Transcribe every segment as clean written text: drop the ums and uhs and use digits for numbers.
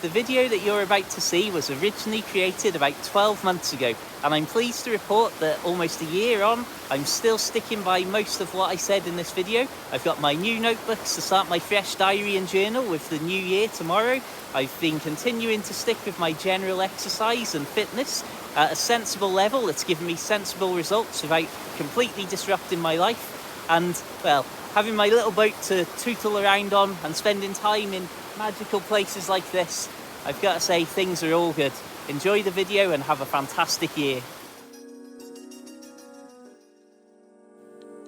The video that you're about to see was originally created about 12 months ago, and I'm pleased to report that almost a year on, I'm still sticking by most of what I said in this video. I've got my new notebooks to start my fresh diary and journal with the new year tomorrow. I've been continuing to stick with my general exercise and fitness at a sensible level that's given me sensible results without completely disrupting my life. And, well, having my little boat to tootle around on and spending time in magical places like this, I've got to say things are all good. Enjoy the video and have a fantastic year.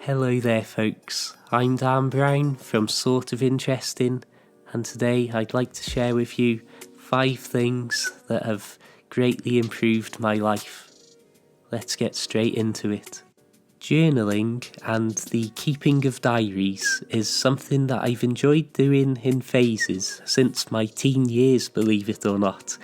Hello there folks, I'm Dan Brown from Sort of Interesting, and today I'd like to share with you 5 things that have greatly improved my life. Let's get straight into it. Journaling and the keeping of diaries is something that I've enjoyed doing in phases since my teen years, believe it or not,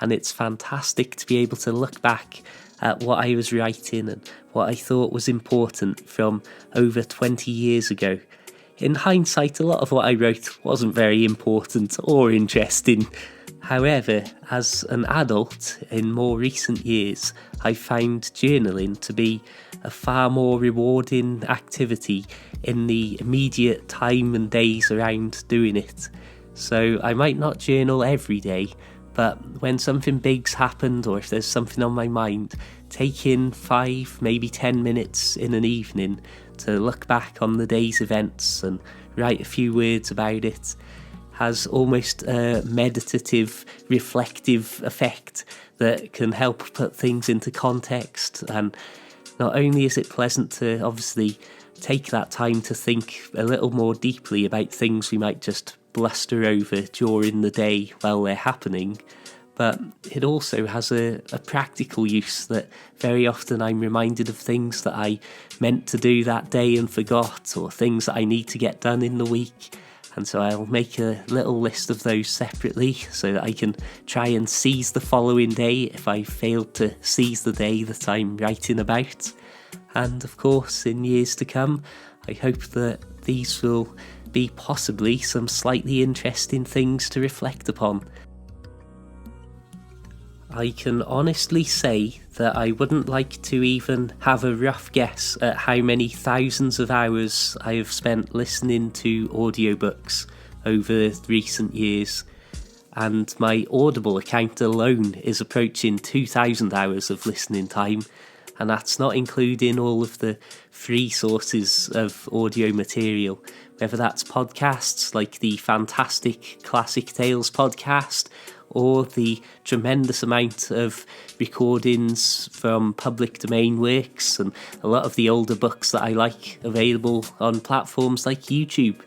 and it's fantastic to be able to look back at what I was writing and what I thought was important from over 20 years ago. In hindsight, a lot of what I wrote wasn't very important or interesting. However, as an adult in more recent years, I found journaling to be a far more rewarding activity in the immediate time and days around doing it. So I might not journal every day, but when something big's happened or if there's something on my mind, taking 5, maybe 10 minutes in an evening to look back on the day's events and write a few words about it has almost a meditative, reflective effect that can help put things into context. And not only is it pleasant to obviously take that time to think a little more deeply about things we might just bluster over during the day while they're happening, but it also has a practical use that very often I'm reminded of things that I meant to do that day and forgot, or things that I need to get done in the week. And so I'll make a little list of those separately so that I can try and seize the following day if I failed to seize the day that I'm writing about. And of course, in years to come, I hope that these will be possibly some slightly interesting things to reflect upon. I can honestly say that I wouldn't like to even have a rough guess at how many thousands of hours I have spent listening to audiobooks over recent years, and my Audible account alone is approaching 2,000 hours of listening time, and that's not including all of the free sources of audio material, whether that's podcasts like the fantastic Classic Tales podcast, or the tremendous amount of recordings from public domain works and a lot of the older books that I like available on platforms like YouTube.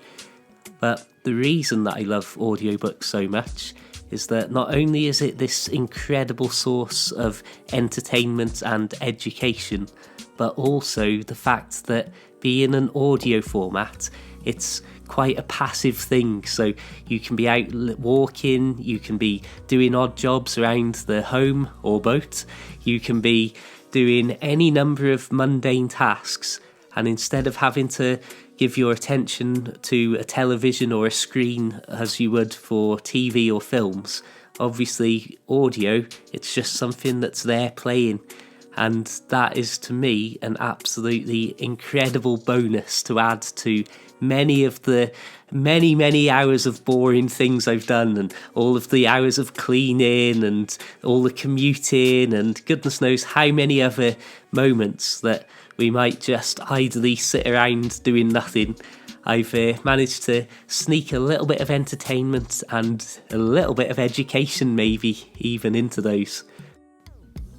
But the reason that I love audiobooks so much is that not only is it this incredible source of entertainment and education, but also the fact that being an audio format, it's quite a passive thing. So you can be out walking, you can be doing odd jobs around the home or boat, you can be doing any number of mundane tasks, and instead of having to give your attention to a television or a screen as you would for TV or films, obviously audio, it's just something that's there playing. And that is, to me, an absolutely incredible bonus to add to many of the many hours of boring things I've done, and all of the hours of cleaning and all the commuting and goodness knows how many other moments that we might just idly sit around doing nothing. I've managed to sneak a little bit of entertainment and a little bit of education maybe even into those.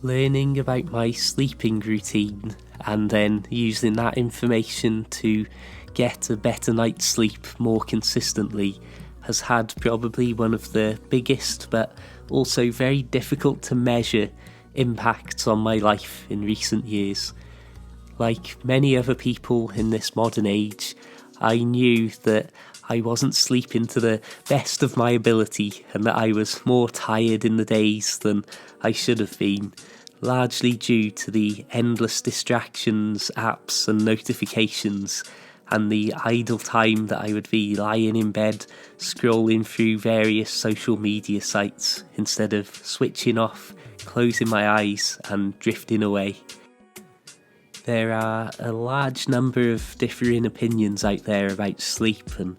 Learning about my sleeping routine and then using that information to get a better night's sleep more consistently has had probably one of the biggest but also very difficult to measure impacts on my life in recent years. Like many other people in this modern age, I knew that I wasn't sleeping to the best of my ability and that I was more tired in the days than I should have been, largely due to the endless distractions, apps and notifications, and the idle time that I would be lying in bed scrolling through various social media sites instead of switching off, closing my eyes and drifting away. There are a large number of differing opinions out there about sleep and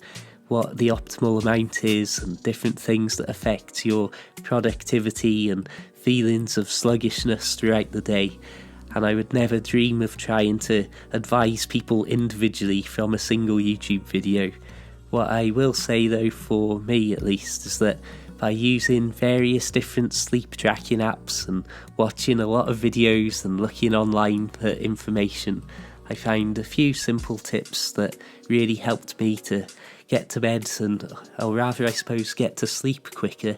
what the optimal amount is, and different things that affect your productivity and feelings of sluggishness throughout the day. And I would never dream of trying to advise people individually from a single YouTube video. What I will say though, for me at least, is that by using various different sleep tracking apps and watching a lot of videos and looking online for information, I found a few simple tips that really helped me to get to bed, or rather I suppose get to sleep quicker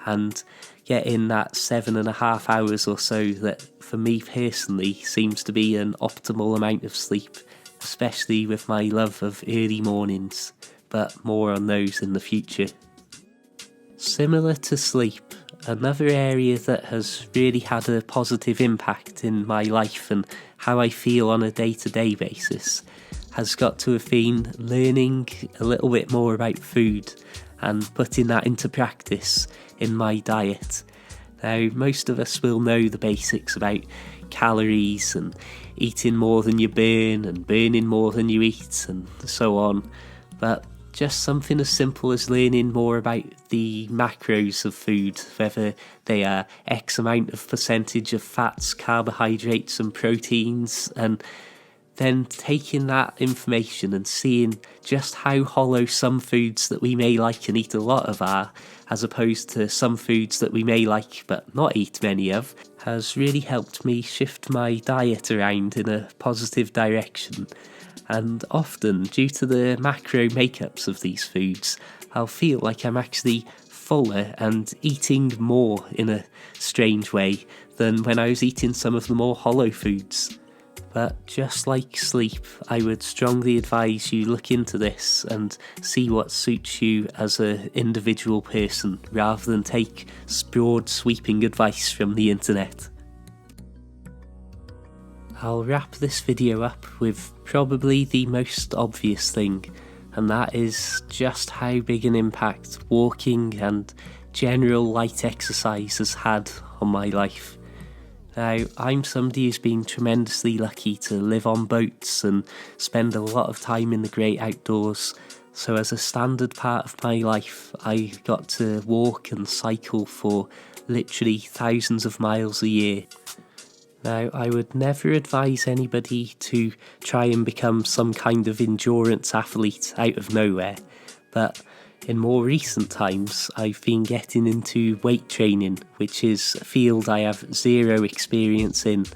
and get in that 7.5 hours or so that for me personally seems to be an optimal amount of sleep, especially with my love of early mornings, but more on those in the future. Similar to sleep, another area that has really had a positive impact in my life and how I feel on a day-to-day basis has got to have been learning a little bit more about food and putting that into practice in my diet. Now, most of us will know the basics about calories and eating more than you burn and burning more than you eat and so on, but just something as simple as learning more about the macros of food, whether they are X amount of percentage of fats, carbohydrates and proteins, and then taking that information and seeing just how hollow some foods that we may like and eat a lot of are, as opposed to some foods that we may like but not eat many of, has really helped me shift my diet around in a positive direction. And often, due to the macro makeups of these foods, I'll feel like I'm actually fuller and eating more in a strange way than when I was eating some of the more hollow foods. But just like sleep, I would strongly advise you look into this and see what suits you as an individual person, rather than take broad sweeping advice from the internet. I'll wrap this video up with probably the most obvious thing, and that is just how big an impact walking and general light exercise has had on my life. Now, I'm somebody who's been tremendously lucky to live on boats and spend a lot of time in the great outdoors, so as a standard part of my life, I got to walk and cycle for literally thousands of miles a year. Now, I would never advise anybody to try and become some kind of endurance athlete out of nowhere, but in more recent times, I've been getting into weight training, which is a field I have zero experience in,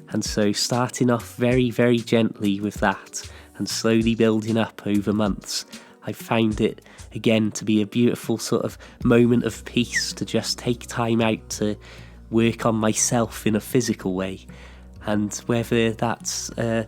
and so starting off very, very gently with that and slowly building up over months, I've found it again to be a beautiful sort of moment of peace to just take time out to work on myself in a physical way. And whether that's a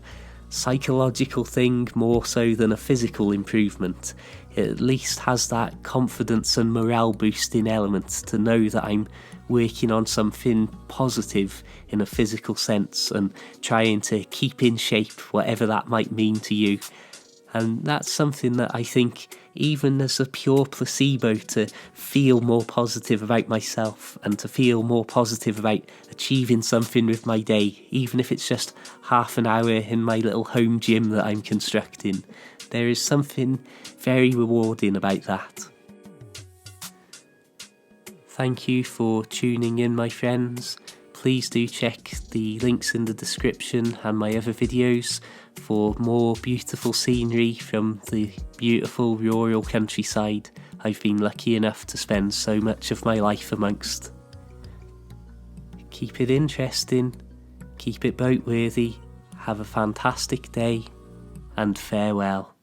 psychological thing more so than a physical improvement, it at least has that confidence and morale boosting element to know that I'm working on something positive in a physical sense and trying to keep in shape, whatever that might mean to you. And that's something that I think, even as a pure placebo, to feel more positive about myself and to feel more positive about achieving something with my day, even if it's just half an hour in my little home gym that I'm constructing, there is something very rewarding about that. Thank you for tuning in, my friends. Please do check the links in the description and my other videos for more beautiful scenery from the beautiful rural countryside I've been lucky enough to spend so much of my life amongst. Keep it interesting, keep it boat worthy, have a fantastic day, and farewell.